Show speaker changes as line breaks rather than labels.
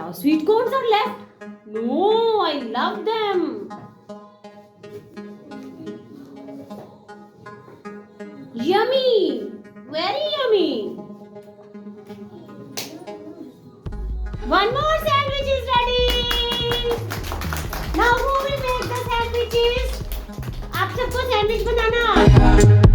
Now sweet corns are left. No, I love them. Yummy! Very yummy! One more sandwich is ready! Now who will make the sandwiches? आप सबको sandwich बनाना